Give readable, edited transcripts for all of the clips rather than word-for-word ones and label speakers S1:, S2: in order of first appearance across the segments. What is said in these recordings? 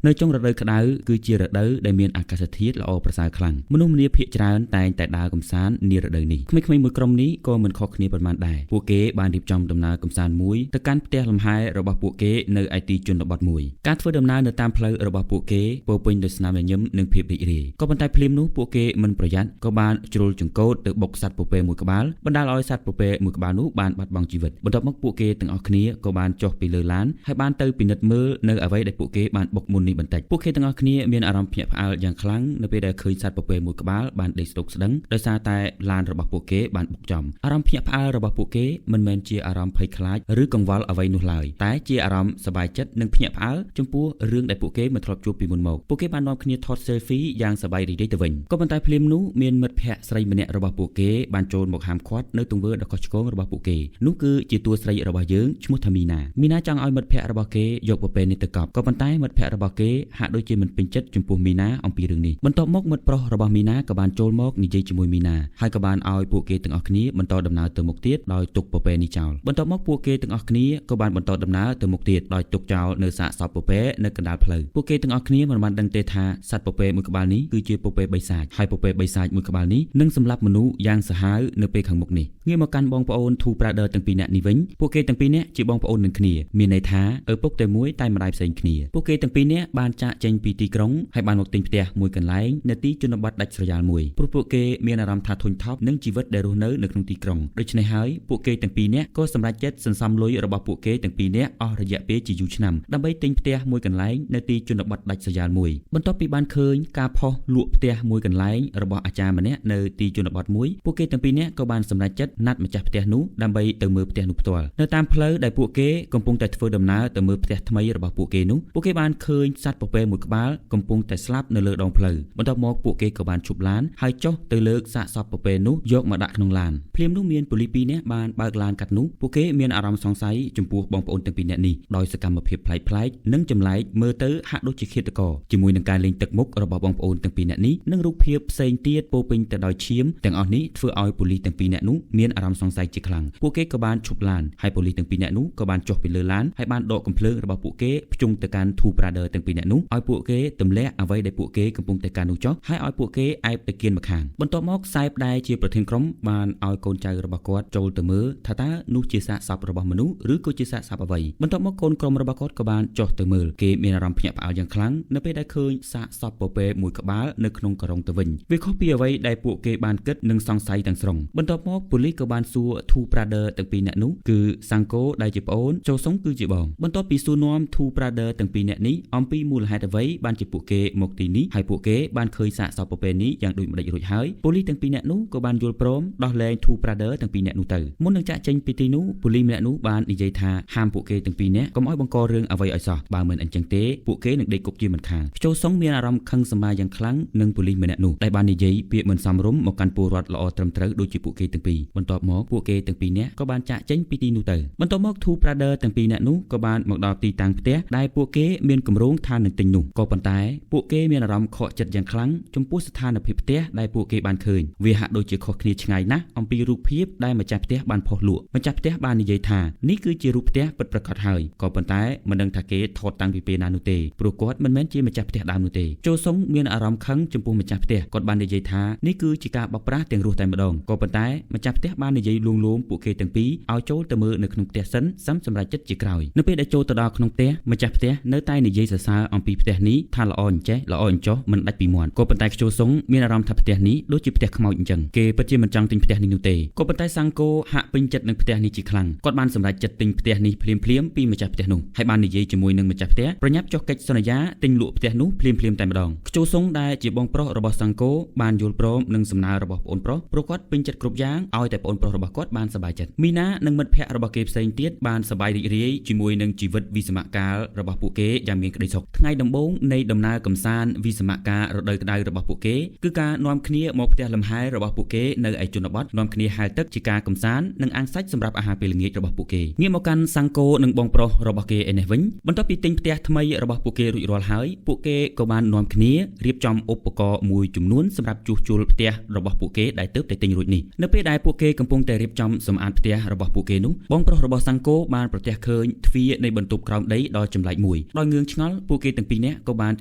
S1: nơi trong rực đỡ đau cứ chia rực đỡ đại miềnอากาศធាតុល្អប្រសើរខ្លាំងមនុស្សម្នាភាគច្រើនតែងតែដើរកំសាន្តនារដូវនេះក្មេងៗមួយក្រុមនេះក៏មិនខុសគ្នាប៉ុន្មានដែរពួកគេបានរៀបចំដំណើរកំសាន្តមួយទៅកាន់ផ្ទះលំហែរបស់ពួកគេនៅឯទីជនបទមួយការធ្វើដំណើរនៅតាមផ្លូវរបស់ពួកគេពោពេញដោយស្នាមញញឹមនិងភាពរីករាយក៏ប៉ុន្តែភ្លាមនោះពួកគេមិនប្រយ័ត្នក៏បានជ្រុលចង្កូតទៅបុកសត្វពពែមួយក្បាលបណ្ដាលឲ្យសត្វពពែមួយក្បាលនោះបានបាត់បង់ជីវិតបន្ទាប់មកពួកគេទាំងអស់គ្នាក៏បានចុះពីលើឡានហើយបានទៅពិនិត្យមើលនៅអ្វីដែលពួកគេបានបុកមុននេះបន្តិចពួកគេទាំងអស់គ្នាមានអារម្មណ៍ភ្ញាក់ផ្អើលយ៉ាងខ្លាំងនៅពេលដែលឃើញសត្វពពែមួយក្បាលបានដេកស្តុកស្ដឹងដោយសារតែឡានរបស់ពួកគេបានបុកចំអារម្មណ៍ភ្ញាក់ផ្អើលរបស់ពួកគេមិនមែនជាអារម្មណ៍ភ័យខ្លាចឬកង្វល់អ្វីនោះឡើយតែជាអារម្មណ៍សប្បាយចិត្តនិងភ្ញាក់ផ្អើលចំពោះរឿងដែលពួកគេមិនធ្លាប់ជួបពីមុនមកពួកគេបាននាំគ្នាថត selfie យ៉ាងសប្បាយរីករាយទៅវិញក៏ប៉ុន្តែភ្លាមនោះមានមិត្តភ័ក្តិស្រីម្នាក់របស់ពួកគេបានចូលមកហាមឃាត់នៅទង្វើដ៏ខុសឆ្គងរបស់ពួកគេនោះគឺជាតួស្រីរបស់យើងឈ្មោះថាមីណាចង់ឲ្យមិត្តភ័ក្តិរបស់គេយកពពែនេះទៅកប់ក៏ប៉ុន្តែមិត្តភ័ក្តិរបស់គេហាក់ដូចជាមិនពេញចិត្តចំពោះមីណាអំពីរឿងនេះបន្ទាប់មកមិត្តប្រុសរបស់មីណាក៏បានចូលមកនិយាយជាមួយមីណាហើយក៏បានឲ្យពួកគេទាំងអស់គ្នាបន្តដំណើរទៅមុខទៀតដោយទុកពពែនេះចោលបន្ទាប់មកពួកគេទាំងអស់គ្នាក៏បានបន្តដំណើរទៅមុខទៀតដោយទុកចោលនៅសាកសពពពែនៅកណ្ដាលផ្លូវពួកគេទាំងអស់គ្នាមិនបានដឹងទេថាសត្វពពែមួយក្បាលនេះគឺជាពពែបិសាចហើយពពែបិសាចមួយក្បាលនេះនឹងសម្លាប់មនុស្សយ៉ាងសាហាវនៅពេលខាងមុខនេះងាកមកកាន់បងប្អូនធូប្រាដឺទាំងពីរនាក់នេះវិញពួកគេទាំងពីរនាក់ជាបងប្អូននឹងគ្នាមានន័យថាឪពុកតែមួយតែម្ដាយផ្សេងគ្នាពួកគេទាំងពីរនាក់បានចាកចេញពីទីក្រុងហើយបានមកទិញផ្ទះមួយកន្លែងនៅទីជនបទដាច់ស្រយាលមួយព្រោះពួកគេមានអារម្មណ៍ថាធុញថប់នឹងជីវិតដែលរស់នៅក្នុងទីក្រុងដូច្នេះហើយពួកគេទាំងពីរនាក់ក៏សម្រេចចិត្តសន្សំលុយរបស់ពួកគេទាំងពីរនាក់អស់រយៈពេលជាយូរឆ្នាំដើម្បីទិញផ្ទះមួយកន្លែងនៅទីជនបទដាច់ស្រយាលមួយបន្ទាប់ពីបានឃើញការផុសលក់ផ្ទះមួយកន្លែងរបស់អាចារ្យម្នាក់នៅទីជនបទមួយពួកគេទាំងពីរនាក់ក៏បានសម្រេចចិត្តណាត់ម្ចាស់ផ្ទះនោះដើម្បីទៅមើលផ្ទះនោះផ្ទាល់នៅតាមផ្លូវដែលពួកគេកំពុងតែធ្វើដំណើរទៅមើលផ្ទះថ្មីរបស់ពួកគេនោះពួកគេបានឃើញសត្វពពែមួយក្បាលកំពុងតែស្លាប់នៅលើដងផ្លូវបន្ទាប់មកពួកគេក៏បានឈប់ឡានហើយចុះទៅលើកសាកសពពពែនោះយកមកដាក់ក្នុងឡានភ្លាមនោះមានប៉ូលីសពីរនាក់បានបើកឡានកាត់នោះពួកគេមានអារម្មណ៍សង្ស័យចំពោះបងប្អូនទាំងពីរនាក់នេះដោយសកម្មភាពប្លែកៗនិងចម្លែកមើលទៅហាក់ដូចជាឃាតករជាមួយនឹងការលេងទឹកមុខរបស់បងប្អូនទាំងពីរនាក់នេះនិងរូបភាពផ្សេងទៀតពោពេញទៅដោយឈាមទាំងអស់នេះធ្វើឲ្យប៉ូលីសទាំងពីរនាក់នោះមានអារម្មណ៍សង្ស័យជាខ្លាំងពួកគេក៏បានឈប់ឡានហើយប៉ូលីសទាំងពីរនាក់នោះក៏បានចុះពីលើឡានហើយបានដកកំភ្លើងរបស់ពួកគេភ្ជង់ទៅកាន់ធូប្រាដឺទាំងពីរនាក់នោះឲ្យពួកគេទម្លាក់អ្វីដែលពួកគេកំពុងតែកាន់នោះចុះហើយឲ្យពួកគេឯបទៅគៀនម្ខាងបន្ទាប់មកសែបដែលជាប្រធានក្រុមបានឲ្យកូនចៅរបស់គាត់ចូលទៅមើលថាតើនោះជាសាកសពរបស់មនុស្សឬក៏ជាសាកសពអ្វីបន្ទាប់មកកូនក្រុមរបស់គាត់ក៏បានចុះទៅមើលគេមានអារម្មណ៍ភ្ញាក់ផ្អើលយ៉ាងខ្លាំងនៅពេលដែលឃើញសាកសពពពែមួយក្បាលនៅក្នុងការុងទៅវិញវាខុសពីអ្វីដែលពួកគេបានគិតនិងសង្ស័យទាំងស្រុងបន្ទាប់មកប៉ូលីសក៏បានសួរធូប្រាដឺទាំងពីរនាក់នោះគឺសាំងកូដែលជាប្អូនចូលសុងគឺជាបងបន្ទាប់ពីសួរនាំធូប្រាដឺទាំងពីរនាក់នេះអំពីមូលហេតុអ្វីបានជាពួកគេមកទីនេះហើយពួកគេបានឃើញសាកសពពពែនេះយ៉ាងដូចម្ដេចរួចហើយប៉ូលីសទាំងពីរនាក់នោះក៏បានយល់ព្រមដោះលែងធូប្រាដឺទាំងពីរនាក់នោះទៅមុននឹងចាក់ចេញពីទីនោះប៉ូលីសម្នាក់នោះបាននិយាយថាហាមពួកគេទាំងពីរនាក់កុំឲ្យបង្ករឿងអ្វីឲ្យសោះបើមិនអញ្ចឹងទេពួកគេនឹងដេកគុកជាមិនខានខ្ជូសុងមានអារម្មណ៍ខឹងសម្បាយ៉ាងខ្លាំងនឹងប៉ូលីសម្នាក់នោះដែលបាននិយាយពាក្យមិនសមរម្យមកកាន់ពលរដ្ឋល្អត្រឹមត្រូវដូចជាពួកគេទាំងពីរបន្ទាប់មកពួកគេទាំងពីរនាក់ក៏បានចាក់ចេញពីទីនោះទៅបន្ទាប់មកធូប្រាដឺទាំងពីរនាក់នោះក៏បានមកដល់ទីតាំងផ្ទះដែលពួកគេមានគម្រោងថានឹងទិញនោះក៏ប៉ុន្តែពួកគេមានអារម្មណ៍ខកចិត្តយ៉ាងខ្លាំងចំពោះស្ថានភាពផ្ទះដែលពួកគេបានឃើញវាហាក់ដូចជាខុសគ្នាឆ្ងាយណាស់អំពីរូបភាពដែលម្ចាស់ផ្ទះបានផុសលក់ម្ចាស់ផ្ទះបាននិយាយថានេះគឺជារូបផ្ទះពិតប្រាកដហើយក៏ប៉ុន្តែមិនដឹងថាគេថតតាំងពីពេលណានោះទេព្រោះគាត់មិនមែនជាម្ចាស់ផ្ទះដើមនោះទេចូលសុងមានអារម្មណ៍ខឹងចំពោះម្ចាស់ផ្ទះគាត់បាននិយាយថានេះគឺជាការបោកប្រាស់ទាំងរស់តែម្ដងក៏ប៉ុន្តែម្ចាស់ផ្ទះបាននិយាយលួងលោមពួកគេទាំងពីរឲ្យចូលទៅមើលនៅក្នុងផ្ទះសិនសម្រាប់ចិត្តជាក្រោយនៅពេលដែលចូលទៅដល់ក្នុងផ្ទះម្ចាស់ផ្ទះនៅតែនិយាយសរសើរអំពីផ្ទះនេះថាល្អអញ្ចេះល្អអញ្ចោះមិនដាច់ពីមាត់ក៏ប៉ុន្តែខ្ជូសុងមានអារម្មណ៍ថាផ្ទះនេះដូចជាផ្ទះខ្មោចអញ្ចឹងគេពិតជាមិនចង់ទិញផ្ទះនេះនោះទេក៏ប៉ុន្តែសាំងកូហាក់ពេញចិត្តនឹងផ្ទះនេះជាខ្លាំងគាត់បានសម្រេចចិត្តទិញផ្ទះនេះភ្លាមៗពីម្ចាស់ផ្ទះនោះហើយបាននិយាយជាមួយនឹងម្ចាស់ផ្ទះប្រញាប់ចុះកិច្ចសន្យាទិញលក់ផ្ទះនោះភ្លាមៗតែម្ដងខ្ជូសុងដែលជាបងប្រុសរបស់សាំងកូបានយល់ព្រមនឹងសំណើរបស់ប្អូនប្រុសព្រោះគាត់ពេញចិត្តគ្រប់យ៉ាងឲ្យតែប្អូនប្រុសរបស់គាត់បានសប្បាយចិត្តមីណានិងមិត្តភ័ក្តិរបស់គេផ្សេងទៀតបានសប្បាយរីករាយជាមួយនឹងជីវិតវិស្សមកាលរបស់ពួកគេយ៉ាងមានក្តីសុខថ្ងៃដំបូងនៃដំណើរកម្សាន្តវិស្សមកាលរដូវក្តៅរបស់ពួកគេគឺការនាំគ្នាមកផ្ទះលំហែរបស់ពួកគេនៅឯជនបទនាំគ្នាហែលទឹកជាការកម្សាន្តនិងអាំងសាច់សម្រាប់អាហារពេលល្ងាចរបស់ពួកគេងាកមកកាន់សាំងកូនិងបងប្រុសរបស់គេឯនេះវិញបន្ទាប់ពីទិញផ្ទះថ្មីរបស់ពួកគេរួចរាល់ហើយពួកគេក៏បាននាំគ្នារៀបចំឧបករណ៍មួយចំនួនសម្រាប់ជួសជុលផ្ទះរបស់ពួកគេដែលទើបតែទិញរួចនេះនៅពេលដែលពួកគេកំពុងតែរៀបចំសម្អាតផ្ទះរបស់ពួកគេនោះបងប្រុសរបស់សាំងកូបានប្រទះឃើញទ្វារនៃបន្ទប់ក្រោមដីដ៏ចម្លែកមួយដោយងឿងឆ្ងល់ ពួកគេទាំងពីរនាក់ក៏បាន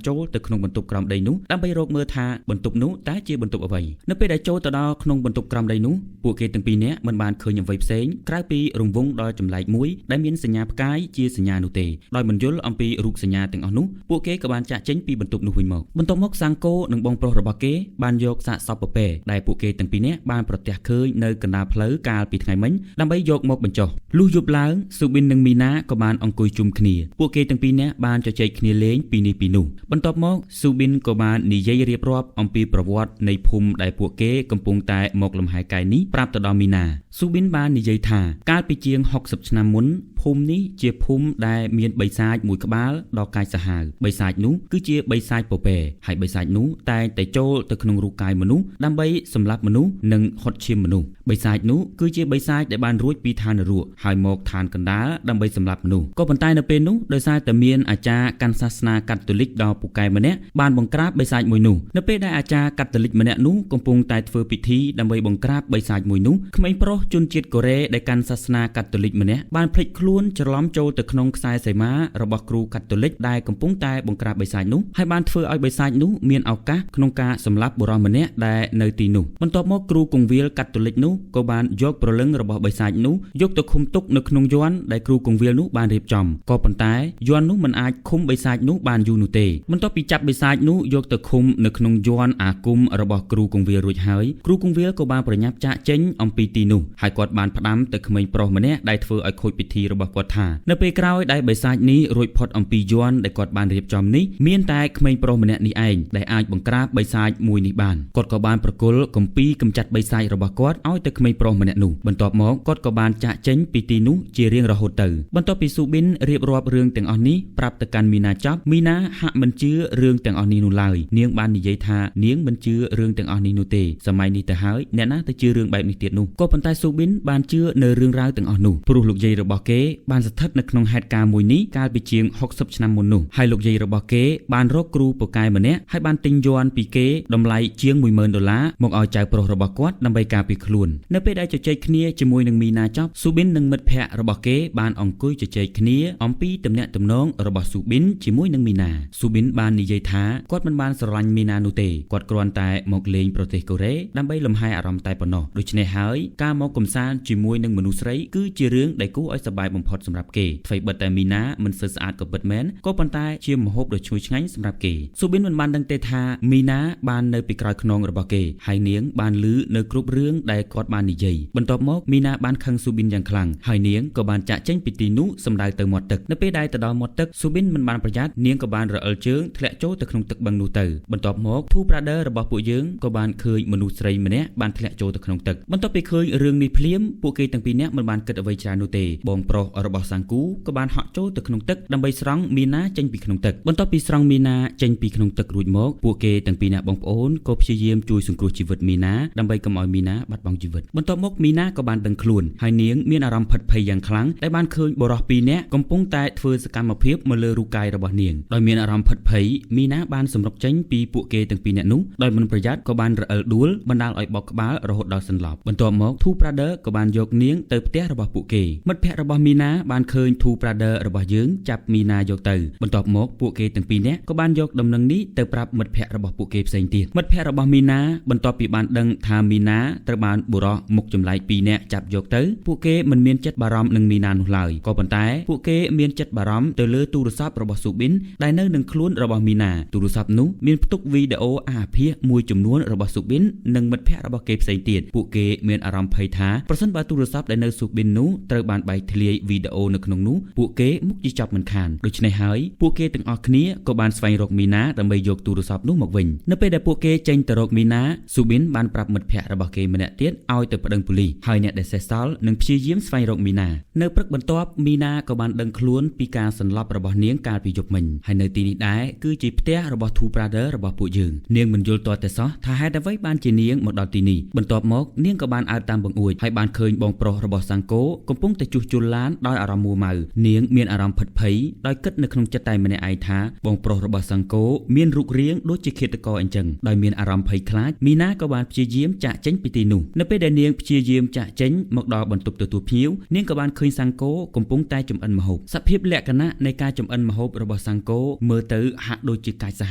S1: ចូលទៅក្នុងបន្ទប់ក្រោមដីនោះដើម្បីរកមើលថាបន្ទប់នោះតើជាបន្ទប់អ្វីនៅពេលដែលចូលទៅដល់ក្នុងបន្ទប់ក្រោមដីនោះពួកគេទាំងពីរនាក់មិនបានឃើញអ្វីផ្សេងក្រៅពីរង្វង់ដ៏ចម្លែកមួយដែលមានសញ្ញាផ្កាយជាសញ្ញានោះទេដោយមិនយល់អំពីរូបសញ្ញាទាំងអស់នោះពួកគេក៏បានចាកចេញពីបន្ទប់នោះវិញមកបន្ទាប់មកសាំងគោនិងបងប្រុសរបស់គេបានយកសាកសពពពែដែលពួកគេទាំងពីរនាក់បានប្រទះឃើញនៅកណ្ដាលផ្លូវកាលពីថ្ងៃមិញដើម្បីយកមកបញ្ចុះលុះយប់ឡើងស៊ូប៊ីននិងមីណាក៏បានអង្គុយជុំគ្នាពួកគេទាំងពីរនាក់បានជជែកគ្នាលេងពីនេះពីនោះបន្ទាប់មកស៊ូប៊ីនក៏បាននិយាយរៀបរាប់អំពីប្រវត្តិនៃភូមិដែលពួកគេកំពុងតែមកលំហែកាយនេះប្រាប់ទៅដល់មីណាស៊ូប៊ីនបាននិយាយថាកាលពីជាង60ឆ្នាំមុនភូមិនេះជាភូមិដែលមានបិសាចមួយក្បាលដ៏កាចសាហាវបិសាចនោះគឺជាបិសាចពពែហើយបិសាចនោះតែងតែចូលទៅក្នុងរូបកាយមនុស្សដើម្បីសម្លាប់មនុស្សនិងហុតឈាមមនុស្សបិសាចនោះគឺជាបិសាចដែលបានរួចពីឋាននរកហើយមកឋានកណ្ដាលដើម្បីសម្លាប់មនុស្សក៏ប៉ុន្តែនៅពេលនោះដោយសារតែមានអាចារ្យកាន់សាសនាកាតូលិកដ៏ពូកែម្នាក់បានបង្ក្រាបបិសាចមួយនោះនៅពេលដែលអាចារ្យកាតូលិកម្នាក់នោះកំពុងតែធ្វើពិធីដើម្បីបង្ក្រាបបិសាចមួយនោះក្មេងប្រុសជនជាតិកូរ៉េដែលកាន់សាសនាកាតូលិកម្នាក់បានភ្លេចខ្លួនច្រឡំចូលទៅក្នុងខ្សែសីមារបស់គ្រូកាតូលិកដែលកំពុងតែបង្ក្រាបបិសាចនោះហើយបានធ្វើឲ្យបិសាចនោះមានឱកាសក្នុងការសម្លាប់បុរសម្នាក់ដែលនៅទីនោះបន្ទាប់មកគ្រូគង្វាលកាតូលិកនោះក៏បានយកព្រលឹងរបស់បិសាចនោះយកទៅឃុំទុកនៅក្នុងយ័ន្តដែលគ្រូគង្វាលនោះបានរៀបចំក៏ប៉ុន្តែយ័ន្តនោះមិនអាចឃុំបិសាចនោះបានយូរនោះទេបន្ទាប់ពីចាប់បិសាចនោះយកទៅឃុំនៅក្នុងយ័ន្តអាគមរបស់គ្រូគង្វាលរួចហើយគ្រូគង្វាលក៏បានប្រញាប់ចាកចេញអំពីទីនោះហើយគាត់បានផ្ដាំទៅក្មេងប្រុសម្នាក់ដែលធ្វើឲ្យខូចពិធីរបស់គាត់ថានៅពេលក្រោយដែលបិសាចនេះរួចផុតអំពីយ័ន្តដែលគាត់បានរៀបចំនេះមានតែក្មេងប្រុសម្នាក់នេះឯងដែលអាចបង្ក្រាបបិសាចមួយនេះបានគាត់ក៏បានប្រគល់គម្ពីរកម្ចាត់បិសាចរបស់គាត់ឲ្យទៅក្មេងប្រុសម្នាក់នោះបន្ទាប់មកគាត់ក៏បានចាកចេញពីទីនោះជារៀងរហូតទៅបន្ទាប់ពីស៊ូប៊ីនរៀបរាប់រឿងទាំងអស់នេះប្រាប់ទៅកាន់មីណាចប់មីណាហាក់មិនជឿរឿងទាំងអស់នេះនោះឡើយនាងបាននិយាយថានាងមិនជឿរឿងទាំងអស់នេះនោះទេសម័យនេះទៅហើយអ្នកណាទៅជឿរឿងបែបនេះទៀតនោះក៏ប៉ុន្តែស៊ូប៊ីនបានជឿនៅរឿងរ៉ាវទាំងអស់នោះព្រោះលោកយាយរបស់គេបានស្ថិតនៅក្នុងហេតុការណ៍មួយនេះកាលពីជាង60ឆ្នាំមុននោះហើយលោកយាយរបស់គេបានរកគ្រូពូកែម្នាក់ហើយបានទិញយ័ន្តពីគេតម្លៃជាង$10,000មកឲ្យចៅប្រុសរបស់គាត់ដើម្បីការពារខ្លួននៅពេលដែលជជែកគ្នាជាមួយនឹងមីណាចប់ស៊ូប៊ីននិងមិត្តភ័ក្តិរបស់គេបានអង្គុយជជែកគ្នាអំពីទំនាក់ទំនងរបស់ស៊ូប៊ីនជាមួយនឹងមីណាស៊ូប៊ីនបាននិយាយថាគាត់មិនបានស្រឡាញ់មីណានោះទេគាត់គ្រាន់តែមកលេងប្រទេសកូរ៉េដើម្បីលំហែអារម្មណ៍តែប៉ុណ្ណោះដូច្នេះហើយការមកកំសាន្តជាមួយនឹងមនុស្សស្រីគឺជារឿងដែលគួរឲ្យសប្បាយបំផុតសម្រាប់គេអ្វីបិទតែមីណាមិនសូវស្អាតក៏ពិតមែនក៏ប៉ុន្តែជាម្ហូបដ៏ឈ្ងុយឆ្ងាញ់សម្រាប់គេស៊ូប៊ីនមិនបានដឹងទេថាមីណាបាននៅពីក្រោយខ្នងរបស់គេហើយនាងបានឮនៅគ្រប់រឿងដែលគាត់បាននិយាយបន្ទាប់មកមីណាបានខឹងស៊ូប៊ីនយ៉ាងខ្លាំងហើយនាងក៏បានចាកចេញពីទីនោះសម្ដៅទៅមាត់ទឹកនៅពេលដែលទៅដល់មាត់ទឹកស៊ូប៊ីនមិនបានប្រយ័ត្ននាងក៏បានរអិលជើងធ្លាក់ចូលទៅក្នុងទឹកបឹងនោះទៅបន្ទាប់មកធូប្រាដឺរបស់ពួកយើងក៏បានឃើញមនុស្សស្រីម្នាក់បានធ្លាក់ចូលទៅក្នុងទឹកបន្ទាប់ពីឃើញរឿងនេះភ្លាមពួកគេទាំងពីរនាក់មិនបានគិតអ្វីច្រើននោះទេបងប្រុសរបស់សាំងគូក៏បានហក់ចូលទៅក្នុងទឹកដើម្បីស្រង់មីណាចេញពីក្នុងទឹកបន្ទាប់ពីស្រង់មីណាចេញពីក្នុងទឹករួចមកពួកគេទាំងពីរនាក់បងប្អូនក៏ព្យាយាមជួយសង្គ្រោះជីវិតមីណាដើម្បីកុំឲ្យមីណាបាត់បង់ជីវិតបន្ទាប់មកមីណាក៏បានដឹងខ្លួនហើយនាងមានអារម្មណ៍ភិតភ័យយ៉ាងខ្លាំងដែលបានឃើញបុរសពីរនាក់កំពុងតែធ្វើសកម្មភាពមកលើរូបកាយរបស់នាងដោយមានអារម្មណ៍ភិតភ័យមីណាបានសម្រុកចេញពីពួកគេទាំងពីរនាក់នោះដោយមិនប្រយ័ត្នក៏បានរអិលដួលបណ្ដាលឲ្យបោកក្បាលរហូតដល់សន្លប់បន្ទាប់មកធូប្រាដឺក៏បានយកនាងទៅផ្ទះរបស់ពួកគេមិត្តភ័ក្តិរបស់មីណាបានឃើញធូប្រាដឺរបស់យើងចាប់មីណាយកទៅបន្ទាប់មកពួកគេទាំងពីរនាក់ក៏បានយកដំណឹងនេះទៅប្រាប់មិត្តភ័ក្តិរបស់ពួកគេផ្សេងទៀតមិត្តភ័ក្តិរបស់មីណាបន្ទាប់ពីបានដឹងថាមីណាត្រូវបានបុរសមុខចម្លែកពីរនាក់ចាប់យកទៅពួកគេមិនមានចិត្តបារម្ភនឹងមីណានោះឡើយក៏ប៉ុន្តែពួកគេមានចិត្តបារម្ភទៅលើទូរស័ព្ទរបស់ស៊ូប៊ីនដែលនៅនឹងខ្លួនរបស់មីណាទូរស័ព្ទនោះមានផ្ទុកវីដេអូអាភាសមួយចំនួនរបស់ស៊ូប៊ីននិងមិត្តភ័ក្តិរបស់គេផ្សេងទៀតពួកគេមានអារម្មណ៍ភ័យថាប្រសិនបើទូរស័ព្ទដែលនៅស៊ូប៊ីននោះត្រូវបានបែកធ្លាយវីដេអូនៅក្នុងនោះពួកគេមុខជាចប់មិនខានដូច្នេះហើយពួកគេទាំងអស់គ្នាក៏បានស្វែងរកមីណាដើម្បីយកទូរស័ព្ទនោះមកវិញនៅពេលដែលពួកគេចេញទៅរកមីណាស៊ូប៊ីនបានប្រាប់មិត្តភ័ក្តិរបស់គេម្នាក់ទៀតឲ្យទៅប្តឹងប៉ូលីសហើយអ្នកដែលសេះសល់នឹងព្យាយាមស្វែងរកមីណានៅព្រឹកបន្ទាប់មីណាក៏បានដឹងខ្លួនពីការសន្លប់របស់នាងកាលពីយប់មិញហើយនៅទីនេះដែរគឺជាផ្ទះរបស់ធូប្រាដឺរបស់ពួកយើងនាងមិនយល់ទាល់តែសោះថាហេតុអ្វីបានជានាងមកដល់ទីនេះបន្ទាប់មកនាងក៏បានអើតតាមបង្អួច ចហើយបានឃើញបងប្រុសរបស់សង្គោកំពុងតែជួសជុលឡានដោយអារម្មណ៍មួម៉ៅនាងមានអារម្មណ៍ភិតភ័យដោយគិតនៅក្នុងចិត្តតែម្នាក់ឯងថាបងប្រុសរបស់សង្គោមានរូបរាងដូចជាឃាតករអញ្ចឹងដោយមានអារម្មណ៍ភ័យខ្លាចមីណាក៏បានព្យាយាមចាកចេញពីទីនោះនៅពេលដែលនាងព្យាយាមចាកចេញមកដល់បន្ទប់ទទួលភ្ញៀវនាងក៏បានឃើញសង្គោកំពុងតែចម្អិនម្ហូបសភាពលក្ខណៈនៃការចម្អិនម្ហូបរបស់សង្គោមើលទៅហាក់ដូចជាកាចសា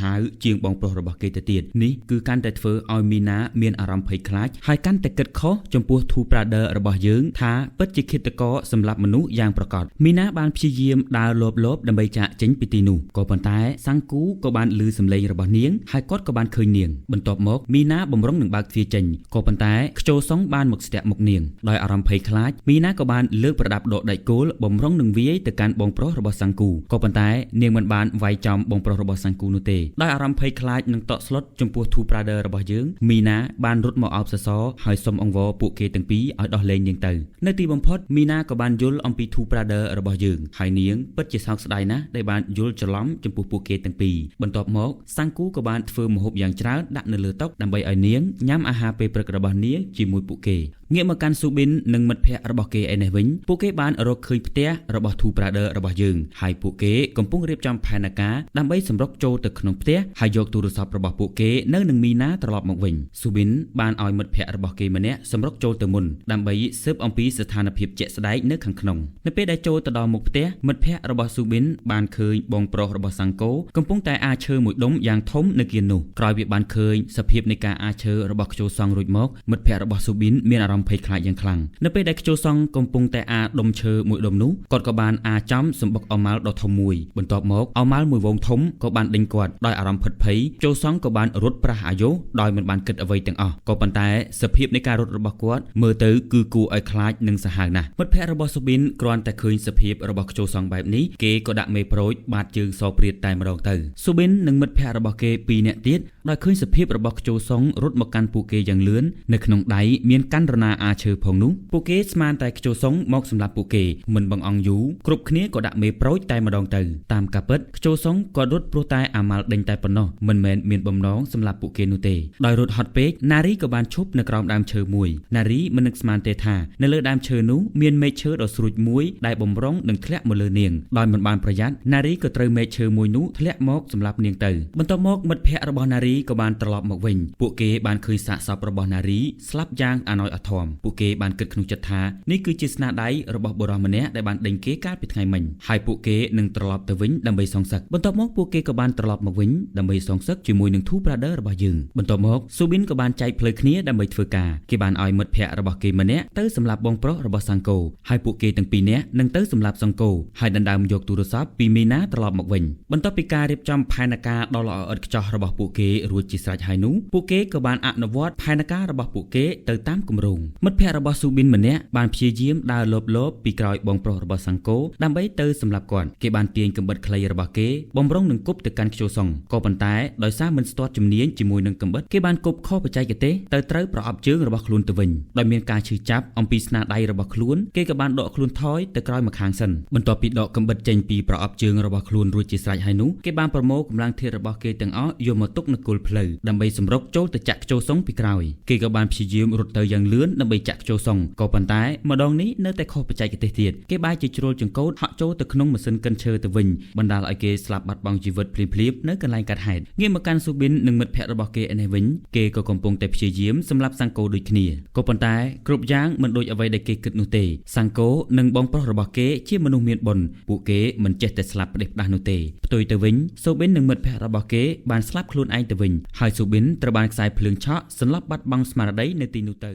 S1: ហាវជាងបងប្រុសរបស់គេទៅទៀតនេះគឺកាន់តែធ្វើឲ្យមីណាមានអារម្មណ៍ភ័យខ្លាចហើយកាន់តែគិតខុសចំពោះ Two Brother របស់យើងថាពិតជាឃាតករសម្លាប់មនុស្សយ៉ាងប្រកបមីណាបានព្យាយាមដើរលបដើម្បីចាកចេញពីទីនោះក៏ប៉ុន្តែសង្គូក៏បានឮសំឡេងរបស់នាងហើយគាត់ក៏បានឃើញនាងបន្ទាប់មកមីណាបំរុងនឹងបើកទ្វារចេញក៏ប៉ុន្តែខ្ជោសុងបានមកស្ទាក់មុខនាងដោយអារម្មណ៍ភ័យខ្លាចមីណាក៏បានលើកប្រដាប់ដកដៃគោលបំរុងនឹងវាយទៅកាន់បងប្រុសរបស់សង្គូក៏ប៉ុន្តែនាងមិនបានវាយចំបងប្រុសរបស់សង្គូនោះទេដោយអារម្មណ៍ភ័យខ្លាចនឹងតក់ស្លុតចំពោះ Two Brother របស់យើងមីណាបានរត់មកអោបសសរហើយសុំអង្វរពួកគេទាំងពីរឲ្យដោះលែងនាងទៅនៅទីបំផុតមីណាក៏បានយល់អំពី Two Brother របស់យើងហើយនាងពិតជាសោកស្ដាយណាស់ដែលបានយល់ច្រឡំចំពោះពួកគេទាំងពីរបន្ទាប់មកសង្គូក៏បានធ្វើម្ហូបយ៉ាងច្រើនដាក់នៅលើតុដើម្បីឲ្យនាងញ៉ាំអាហារពេលព្រឹករបស់នាងជាមួយពួកគេងាកមកកាន់ស៊ូប៊ីននិងមិត្តភ័ក្តិរបស់គេឯនេះវិញពួកគេបានរកឃើញផ្ទះរបស់ Two Brother របស់យើងហើយពួកគេកំពុងរៀបចំផែនការដើម្បីសម្រុកចូលទៅក្នុងផ្ទះហើយយកទូរស័ព្ទរបស់ពួកគេនៅនឹងមីណាត្រឡប់មកវិញស៊ូប៊ីនបានឲ្យមិត្តភ័ក្តិរបស់គេម្នាក់សម្រុកចូលទៅមុនដើម្បីស៊ើបអំពីស្ថានភាពជាក់ស្ដែងនៅខាងក្នុងនៅពេលដែលចូលទៅដល់មុខផ្ទះមិត្តភ័ក្តិរបស់ស៊ូប៊ីនបានឃើញបងប្រុសរបស់សង្គោកំពុងតែអាឈើមួយដុំយ៉ាងធំនៅគៀននោះក្រោយវាបានឃើញសភាពនៃការអាឈើរបស់ខ្ជោសងរួចមកមិត្តភ័ក្តិរបស់ស៊ូប៊ីនមានអារម្មណ៍ភ័យខ្លាចយ៉ាងខ្លាំងនៅពេលដែលខ្ជោសងកំពុងតែអាដុំឈើមួយដុំនោះគាត់ក៏បានអាចំសម្បុកអម៉ាល់ដ៏ធំមួយបន្ទាប់មកអម៉ាល់មួយវងធំក៏បានដេញគាត់ដោយអារម្មណ៍ភិតភ័យខ្ជោសងក៏បានរត់ប្រះអាយុដោយមិនបានគិតអ្វីទាំងអស់ក៏ប៉ុន្តែសភាពនៃការរត់របស់គាត់មើលទៅគឺគួរឲ្យខ្លាចនិងសាហាវណាស់មិត្តភ័ក្តិរបស់ស៊ូប៊ីនគ្រាន់តែឃើញសភាពរបស់ខ្ជោសងបែបនេះគេក៏ដាក់មេប្រូចបាតជើងសព្រាតតែម្ដងទៅស៊ូប៊ីននិងមិត្តភ័ក្តិរបស់គេ2នាក់ទៀតដោយឃើញសភាពរបស់ខ្ជោសងរត់មកកាន់ពួកគេយ៉ាងលឿននៅក្នុងដៃមានកាន់រណាអាឈើផងនោះពួកគេស្មានតែខ្ជោសងមកសម្រាប់ពួកគេមិនបង្អង់យូរគ្រប់គ្នាក៏ដាក់មេប្រូចតែម្ដងទៅតាមការពិតខ្ជោសងក៏រត់ព្រោះតែអាម៉ាល់ដេញតែប៉ុណ្ណោះមិនមែនមានបំណងសម្រាប់ពួកគេនោះទេដោយរត់ហត់ពេកណារីក៏បានឈប់នៅក្រោមដើមឈើមួយណារីមិននឹកស្មានទេថានៅលើដើមឈើនោះមានមែកឈើដ៏ស្រួចមួយដែលបំរុងនឹងធ្លាក់មកលើនាងដោយមិនបានប្រយ័ត្នណារីក៏ត្រូវមែកឈើមួយនោះធ្លាក់មកសម្រាប់នាងទៅបន្ទាប់មកមិត្តភ័ក្តិរបស់ណារីក៏បានត្រឡប់មកវិញពួកគេបានឃើញសាកសពរបស់ណារីស្លាប់យ៉ាងអាណោចអាធមពួកគេបានគិតក្នុងចិត្តថានេះគឺជាស្នាដៃរបស់បុរសម្នាក់ដែលបានដេញគេកាលពីថ្ងៃមិញហើយពួកគេនឹងត្រឡប់ទៅវិញដើម្បីសងសឹកបន្ទាប់មកពួកគេក៏បានត្រឡប់មកវិញដើម្បីសងសឹកជាមួយនឹង Two Brother របស់យើងបន្ទាប់មកស៊ូប៊ីនក៏បានចែកផ្លូវគ្នាដើម្បីធ្វើការគេបានឲ្យមិត្តភ័ក្តិរបស់គេម្នាក់ទៅសម្លាប់បងប្រុសរបស់សង្គោហើយពួកគេទាំងពីរនាក់នឹងទៅសម្លាប់សង្គោហើយដណ្ដើមយកទូរស័ព្ទពីមីណាត្រឡប់មកវិញបន្ទាប់ពីការរៀបចំផែនការដ៏ល្អឥតខ្ចោះរបស់ពួកគេរួចជាស្រេចហើយនោះពួកគេក៏បានអនុវត្តផែនការរបស់ពួកគេទៅតាមគម្រោងមិត្តភ័ក្តិរបស់ស៊ូប៊ីនម្នាក់បានព្យាយាមដើរលបពីក្រោយបងប្រុសរបស់សង្គោដើម្បីទៅសម្លាប់គាត់គេបានទាញកាំបិតខ្លីរបស់គេបំរុងនឹងគប់ទៅកាន់ខ្ជោសុងក៏ប៉ុន្តែដោយសារមិនស្ទាត់ជំនាញជាមួយនឹងកាំបិតគេបានគប់ខុសបច្ចេកទេសទៅត្រូវប្រអប់ជើងរបស់ខ្លួនទៅវិញដោយមានការឈឺចាប់អំពីស្នាដៃរបស់ខ្លួនគេក៏បានដកខ្លួនថយទៅក្រោយមកខាងសិនបន្ទាប់ពីដកកាំបិតចេញពីប្រអប់ជើងរបស់ខ្លួនរួចជាស្រេចហើយនោះគេបានប្រមូលកម្លាំងធាតុរបស់គេទាំងអស់យកមកទុកនៅគល់ផ្លូវដើម្បីសម្រុកចូលទៅចាក់ខ្ជោសុងពីក្រោយគេក៏បានព្យាយាមរត់ទៅយ៉ាងលឿនដើម្បីចាក់ខ្ជោសុងក៏ប៉ុន្តែម្ដងនេះនៅតែខុសបច្ចេកទេសទៀតគេបែរជាជ្រុលចង្កូតហក់ចូលទៅក្នុងម៉ាស៊ីនកិនឈើទៅវិញបណ្ដាលឲ្យគេស្លាប់បាត់បង់ជីវិតភ្លាមៗនៅកន្លែងកាត់ហេតុងាកមកកាន់ស៊ូប៊ីននិងមិត្តភ័ក្តិរបស់គេឯនេះវិញគេក៏កំពុងតែព្យាយាមសម្លាប់សង្គោដូចគ្នាក៏ប៉ុន្តែគ្រប់យ៉ាងមិនដូចអ្វីដែលគេគិតនោះទេសង្គោនិងបងប្រុសរបស់គេជាមនុស្សមានបុណ្យពួកគេមិនចេះតែស្លាប់ផ្ដេសផ្ដាស់នោះទេផ្ទុយទៅវិញស៊ូប៊ីននិងមិត្តភ័ក្តិរបស់គេបានស្លាប់ខ្លួនឯងទៅវិញហើយស៊ូប៊ីនត្រូវបានខ្សែភ្លើងឆក់សន្លប់បាត់បង់ស្មារតីនៅទីនោះទៅ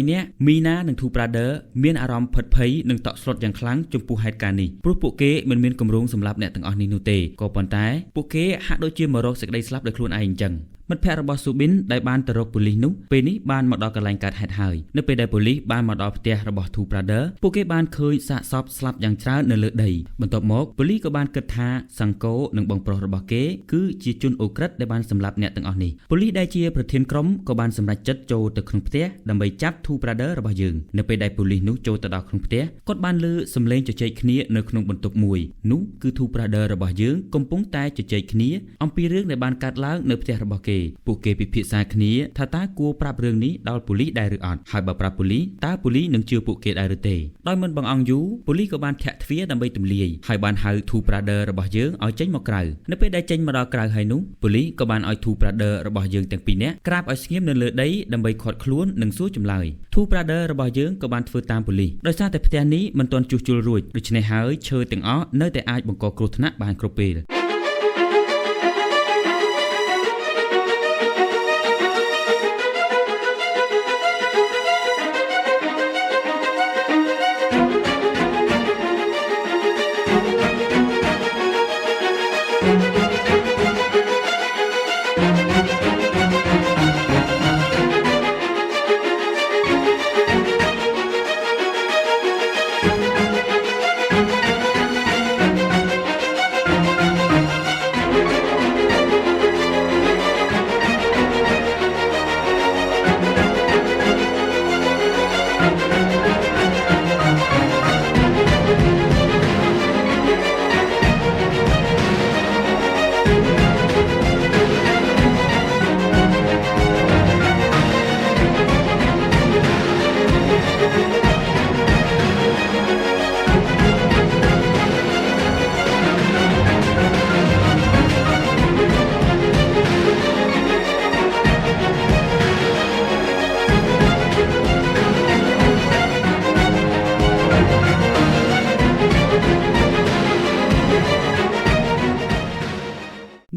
S1: 3នាក់មីណានិង Two Brother មានអារម្មណ៍ភិតភ័យនិងតក់ស្លុតយ៉ាងខ្លាំងចំពោះហេតុការណ៍នេះព្រោះពួកគេមិនមានគម្រោងសម្រាប់អ្នកទាំងអស់នេះនោះទេក៏ប៉ុន្តែពួកគេហាក់ដូចជាមករកសេចក្តីស្លាប់ដោយខ្លួនឯងអញ្ចឹង មិត្តភ័ក្តិរបស់ស៊ូប៊ីនដែលបានទៅរកប៉ូលីសនោះពេលនេះបានមកដល់កន្លែងកើតហេតុហើយនៅពេលដែលប៉ូលីសបានមកដល់ផ្ទះរបស់ Two Brother ពួកគេបានឃើញសាកសពស្លាប់យ៉ាងច្រើននៅលើដីបន្ទាប់មកប៉ូលីសក៏បានគិតថាសង្គោនិងបងប្រុសរបស់គេគឺជាជនអូក្រិតដែលបានសម្លាប់អ្នកទាំងអស់នេះប៉ូលីសដែលជាប្រធានក្រុមក៏បានសម្រេចចិត្តចូលទៅក្នុងផ្ទះដើម្បីចាប់ Two Brother របស់យើងនៅពេលដែលប៉ូលីសនោះចូលទៅដល់ក្នុងផ្ទះគាត់បានឮសំឡេងជជែកគ្នានៅក្នុងបន្ទប់មួយនោះគឺ Two Brother របស់យើងកំពុងតែជជែកគ្នាអំពីរឿងដែលបានកើតឡើងនៅផ្ទះរបស់គេពួកគេពិភាក្សាគ្នាថាតើគួរប្រាប់រឿងនេះដល់ប៉ូលីសដែរឬអត់ហើយបើប្រាប់ប៉ូលីសតើប៉ូលីសនឹងជឿពួកគេដែរឬទេដោយមិនបង្អង់យូរប៉ូលីសក៏បានធាក់ទ្វារដើម្បីទម្លាយហើយបានហៅ Two Brother របស់យើងឲ្យចេញមកក្រៅនៅពេលដែលចេញមកដល់ក្រៅហើយនោះប៉ូលីសក៏បានឲ្យ Two Brother របស់យើងទាំងពីរនាក់ក្រាបឲ្យស្ងៀមនៅលើដីដើម្បីឃាត់ខ្លួននិងសួរចម្លើយ Two Brother របស់យើងក៏បានធ្វើតាមប៉ូលីសដោយសារតែផ្ទះនេះមិនទាន់ជួសជុលរួចដូច្នេះហើយឈើទាំងអស់នៅតែអាចបង្កគ្រោះថ្នាក់បានគ្រប់ពេល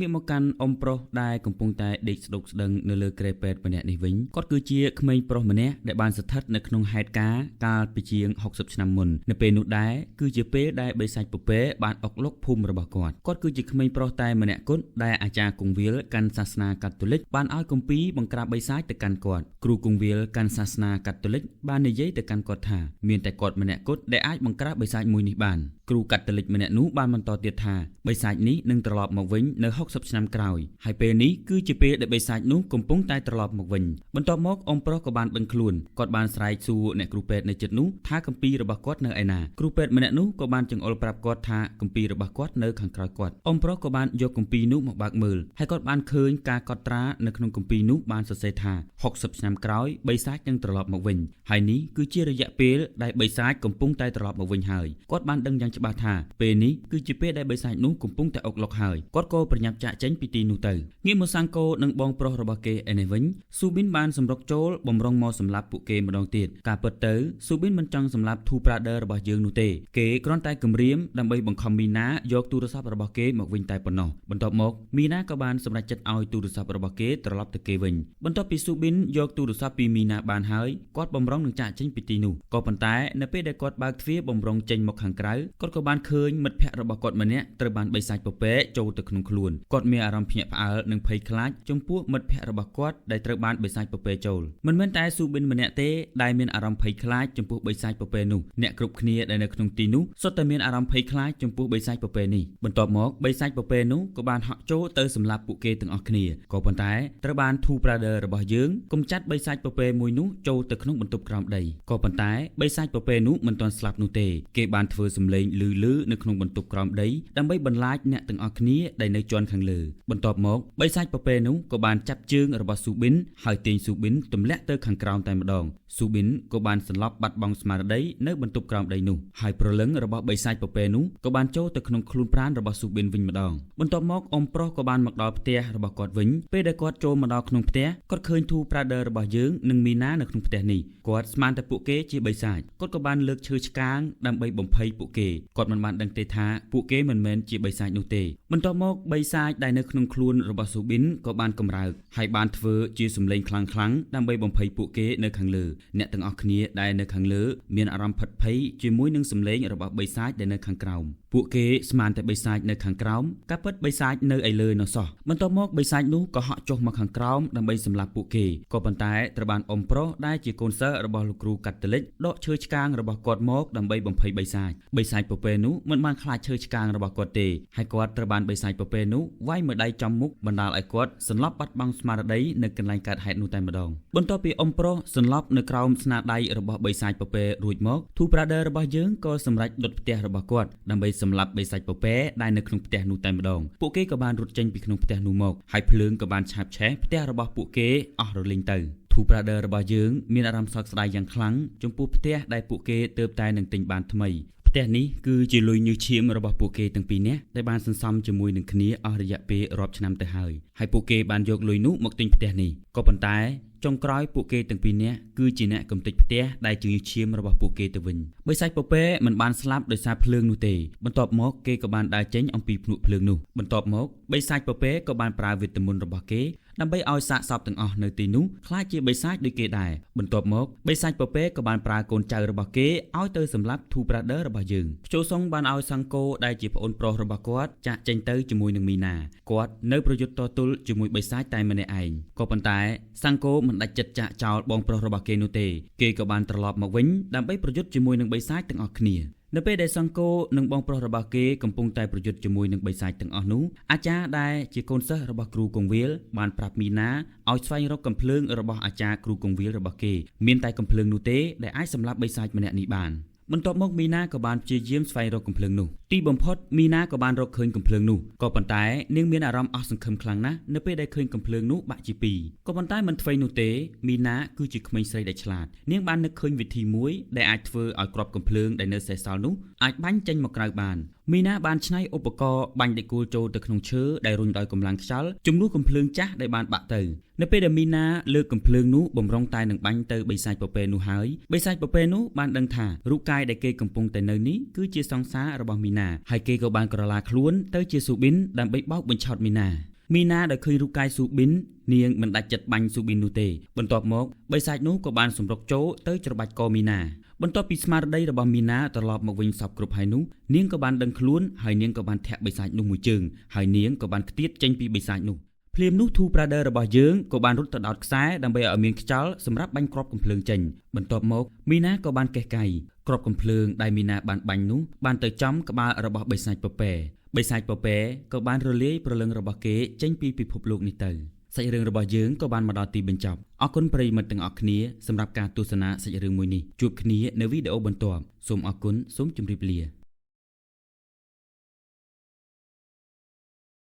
S1: ងាកមកកាន់អ៊ំប្រុសដែលកំពុងតែដេកស្ដុកស្ដឹងនៅលើគ្រែពេទ្យម្នាក់នេះវិញគាត់គឺជាក្មេងប្រុសម្នាក់ដែលបានស្ថិតនៅក្នុងហេតុការណ៍កាលពីជាង60ឆ្នាំមុននៅពេលនោះដែរគឺជាពេលដែលបិសាចពពែបានអុកលុកភូមិរបស់គាត់គឺជាក្មេងប្រុសតែម្នាក់គត់ដែលអាចារ្យគង្វាលកាន់សាសនាកាតូលិកបានឲ្យគម្ពីរបង្ក្រាបបិសាចទៅកាន់គាត់គ្រូគង្វាលកាន់សាសនាកាតូលិកបាននិយាយទៅកាន់គាត់ថាមានតែគាត់ម្នាក់គត់ដែលអាចបង្ក្រាបបិសាចមួយនេះបានគ្រូកាតូលិកម្នាក់នោះបានបន្តទៀតថាបិសាចនេះនឹងត្រឡប់មកវិញនៅ60ឆ្នាំក្រោយហើយពេលនេះគឺជាពេលដែលបិសាចនោះកំពុងតែត្រឡប់មកវិញបន្ទាប់មកអ៊ំប្រុសក៏បានដឹងខ្លួនគាត់បានស្រែកសួរអ្នកគ្រូពេទ្យនៅជិតនោះថាគម្ពីររបស់គាត់នៅឯណាគ្រូពេទ្យម្នាក់នោះក៏បានចង្អុលប្រាប់គាត់ថាគម្ពីររបស់គាត់នៅខាងក្រោយគាត់អ៊ំប្រុសក៏បានយកគម្ពីរនោះមកបើកមើលហើយគាត់បានឃើញការកត់ត្រានៅក្នុងគម្ពីរនោះបានសរសេរថា60ឆ្នាំក្រោយបិសាចនឹងត្រឡប់មកវិញហើយនេះគឺជារយៈពេលដែលបិសាចកំពុងតែត្រឡប់មកវិញហើយគាត់បានដឹងយ៉ាងច្បាស់ថាពេលនេះគឺជាពេលដែលបិសាចនោះកំពុងតែអុកលុកហើយគាត់ក៏ប្រញាប់ចាក់ចេញពីទីនោះទៅងាកមកសាំងកូនិងបងប្រុសរបស់គេឯនេះវិញស៊ូប៊ីនបានសម្រុកចូលបំរុងមកសម្លាប់ពួកគេម្ដងទៀតការពិតទៅស៊ូប៊ីនមិនចង់សម្លាប់ Two Brother របស់យើងនោះទេគេគ្រាន់តែគំរាមដើម្បីបង្ខំមីណាយកទូរស័ព្ទរបស់គេមកវិញតែប៉ុណ្ណោះបន្ទាប់មកមីណាក៏បានសម្រេចចិត្តឲ្យទូរស័ព្ទរបស់គេត្រឡប់ទៅគេវិញបន្ទាប់ពីស៊ូប៊ីនយកទូរស័ព្ទពីមីណាបានហើយគាត់បំរុងនឹងចាក់ចេញពីទីនោះក៏ប៉ុន្តែនៅពេលដែលគាត់បើកទ្វារបំរុងចេញមកខាងក្រៅគាត់ក៏បានឃើញមិត្តភ័ក្តិរបស់គាត់ម្នាក់ត្រូវបានបិសាចពពែចូលទៅក្នុងខ្លួនគាត់មានអារម្មណ៍ភ្ញាក់ផ្អើលនិងភ័យខ្លាចចំពោះមិត្តភ័ក្តិរបស់គាត់ដែលត្រូវបានបិសាចពពែចូលមិនមែនតែស៊ូប៊ីនម្នាក់ទេដែលមានអារម្មណ៍ភ័យខ្លាចចំពោះបិសាចពពែនោះអ្នកគ្រប់គ្នាដែលនៅក្នុងទីនោះសុទ្ធតែមានអារម្មណ៍ភ័យខ្លាចចំពោះបិសាចពពែនេះបន្ទាប់មកបិសាចពពែនោះក៏បានហក់ចូលទៅសម្លាប់ពួកគេទាំងអស់គ្នាក៏ប៉ុន្តែត្រូវបាន Two Brother របស់យើងកំចាត់បិសាចពពែមួយនោះចូលទៅក្នុងបន្ទប់ក្រោមដីក៏ប៉ុន្តែបិសាចពពែនោះមិនទាន់ស្លាប់នោះទេគេបានធ្វើសម្លេងលឺនៅក្នុងបន្ទប់ក្រោមដីដើម្បីបន្លាចអ្នកទាំងអស់គ្នាដែលនៅជាន់ខាងលើបន្ទាប់មកបិសាចពពែនោះក៏បានចាប់ជើងរបស់ស៊ូប៊ីនហើយទាញស៊ូប៊ីនទម្លាក់ទៅខាងក្រោមតែម្ដងស៊ូប៊ីនក៏បានសន្លប់បាត់បង់ស្មារតីនៅបន្ទប់ក្រោមដីនោះហើយព្រលឹងរបស់បិសាចពពែនោះក៏បានចូលទៅក្នុងខ្លួនប្រាណរបស់ស៊ូប៊ីនវិញម្ដងបន្ទាប់មកអ៊ំប្រុសក៏បានមកដល់ផ្ទះរបស់គាត់វិញពេលដែលគាត់ចូលមកដល់ក្នុងផ្ទះគាត់ឃើញ Two Brother របស់យើងនិងមីណានៅក្នុងផ្ទះនេះគាត់ស្មានតែពួកគេជាបិសាចគាត់ក៏បានលើកឈើឆ្កាងដើម្បីបំភ័យពួកគេ គាត់មិនបានដឹងទេថាពួកគេមិនមែនជាបិសាចនោះទេបន្ទាប់មកបិសាចដែលនៅក្នុងខ្លួនរបស់ស៊ូប៊ីនក៏បានកម្រើកហើយបានធ្វើជាសម្លេងខ្លាំងៗដើម្បីបំភ័យពួកគេនៅខាងលើអ្នកទាំងអស់គ្នាដែលនៅខាងលើមានអារម្មណ៍ផិតភ័យជាមួយនឹងសម្លេងរបស់បិសាចដែលនៅខាងក្រោមពួកគេស្មានតែបិសាចនៅខាងក្រោមការពិតបិសាចនៅឯលើនោះសោះបន្ទាប់មកបិសាចនោះក៏ហក់ចុះមកខាងក្រោមដើម្បីសម្លាប់ពួកគេក៏ប៉ុន្តែត្រូវបានអ៊ំប្រុសដែលជាកូនសិស្សរបស់លោកគ្រូកាតូលិកដកឈើឆ្កាងរបស់គាត់មកដើម្បីបំភ័យបិសាចពពែនោះមិនបានខ្លាចឈើឆ្កាងរបស់គាត់ទេហើយគាត់ត្រូវបានបិសាចពពែនោះវាយមួយដៃចំមុខបណ្ដាលឲ្យគាត់សន្លប់បាត់បង់ស្មារតីនៅកន្លែងកើតហេតុនោះតែម្ដងបន្ទាប់ពីអ៊ំប្រុសសន្លប់នៅក្រោមស្នាដៃរបស់បិសាចពពែរួចមកTwo Brother របស់យើងក៏សម្រេចដុតផ្ទះរបស់គាត់ដើម្បីសម្លាប់បិសាចពពែដែលនៅក្នុងផ្ទះនោះតែម្ដងពួកគេក៏បានរត់ចេញពីក្នុងផ្ទះនោះមកហើយភ្លើងក៏បានឆាបឆេះផ្ទះរបស់ពួកគេអស់រលីងទៅTwo Brother របស់យើងមានអារម្មណ៍សោកស្ដាយយ៉ាងខ្លាំងចំពោះផ្ទះដែលពួកគេទើបតែនឹងទិញបានថ្មីផ្ទះនេះគឺជាលុយញើសឈាមរបស់ពួកគេទាំងពីរនាក់ដែលបានសន្សំជាមួយនឹងគ្នាអស់រយៈពេលរាប់ឆ្នាំទៅហើយពួកគេបានយកលុយនោះមកទិញផ្ទះនេះក៏ប៉ុន្តែចុងក្រោយពួកគេទាំងពីរនាក់គឺជាអ្នកកំទេចផ្ទះដែលជាញើសឈាមរបស់ពួកគេទៅវិញបិសាចពពែមិនបានស្លាប់ដោយសារភ្លើងនោះទេបន្ទាប់មកគេក៏បានដើរចេញអំពីភ្នក់ភ្លើងនោះបន្ទាប់មកបិសាចពពែក៏បានប្រើវេទមន្តរបស់គេដើម្បីឲ្យសាកសពទាំងអស់នៅទីនោះខ្លាចជាបិសាចដូចគេដែរបន្ទាប់មកបិសាចពពែក៏បានប្រើកូនចៅរបស់គេឲ្យទៅសម្លាប់ Two Brother របស់យើងខ្ជូសុងបានឲ្យសង្គោដែលជាប្អូនប្រុសរបស់គាត់ចាក់ចេញទៅជាមួយនឹងមីណាគាត់នៅប្រយុទ្ធតទល់ជាមួយបិសាចតែម្នាក់ឯងក៏ប៉ុន្តែសង្គោមិនដាច់ចិត្តចាក់ចោលបងប្រុសរបស់គេនោះទេគេក៏បានត្រឡប់មកវិញដើម្បីប្រយុទ្ធជាមួយនឹងបិសាចទាំងអស់គ្នានៅពេលដែលសង្គោនិងបងប្រុសរបស់គេកំពុងតែប្រយុទ្ធជាមួយនឹងបិសាចទាំងអស់នោះអាចារ្យដែលជាកូនសិស្សរបស់គ្រូកងវិលបានប្រាប់មីណាឲ្យស្វែងរកកំភ្លើងរបស់អាចារ្យគ្រូកងវិលរបស់គេមានតែកំភ្លើងនោះទេដែលអាចសម្លាប់បិសាចម្នាក់នេះបានបន្ទាប់មកមីណាក៏បានព្យាយាមស្វែងរកកំភ្លើងនោះទីបំផុតមីណាក៏បានរកឃើញកំភ្លើងនោះក៏ប៉ុន្តែនាងមានអារម្មណ៍អស់សង្ឃឹមខ្លាំងណាស់នៅពេលដែលឃើញកំភ្លើងនោះបាក់ជាពីរក៏ប៉ុន្តែមិនអ្វីនោះទេមីណាគឺជាក្មេងស្រីដែលឆ្លាតនាងបាននឹកឃើញវិធីមួយដែលអាចធ្វើឲ្យគ្រាប់កំភ្លើងដែលនៅសេសសល់នោះអាចបាញ់ចេញមកក្រៅបានមីណាបានច្នៃឧបករណ៍បាញ់ដេកគោលចូលទៅក្នុងឈើដែលរុញដោយកម្លាំងខ្យល់ជំនួសកំភ្លើងចាស់ដែលបានបាក់ទៅនៅពេលដែលមីណាលើកកំភ្លើងនោះបំរុងតែនឹងបាញ់ទៅបិសាចពពែនោះហើយបិសាចពពែនោះបានដឹងថារូបកាយដែលគេកំពុងតែនៅនេះគឺជាសង្សាររបស់មីណាហើយគេក៏បានក្រឡាខ្លួនទៅជាស៊ូប៊ីនដើម្បីបោកបញ្ឆោតមីណាដែលឃើញរូបកាយស៊ូប៊ីននាងមិនដាច់ចិត្តបាញ់ស៊ូប៊ីននោះទេបន្ទាប់មកបិសាចនោះក៏បានសម្រុកចូលទៅច្របាច់កមីណាបន្ទាប់ពីស្មារតីរបស់មីណាត្រឡប់មកវិញសពគ្រប់ហើយនោះនាងក៏បានដឹងខ្លួនហើយនាងក៏បានធាក់បិសាចនោះមួយជើងហើយនាងក៏បានខ្ទាតចេញពីបិសាចនោះភ្លាមនោះ Two Brother របស់យើងក៏បានរត់ទៅដោតខ្សែដើម្បីឲ្យមានខ្យល់សម្រាប់បាញ់គ្រាប់កំភ្លើងចេញបន្ទាប់មកមីណាក៏បានកេះកៃគ្រាប់កំភ្លើងដែលមីណាបានបាញ់នោះបានទៅចំក្បាលរបស់បិសាចពពែក៏បានរលាយព្រលឹងរបស់គេចេញពីពិភពលោកនេះទៅសាច់រឿងរបស់យើងក៏បានមកដល់ទីបញ្ចប់អរគុណប្រិយមិត្តទាំងអស់គ្នាសម្រាប់ការទស្សនាសាច់រឿងមួយនេះជួបគ្នានៅវីដេអូបន្ទាប់សូមអរគុណសូមជម្រាបលា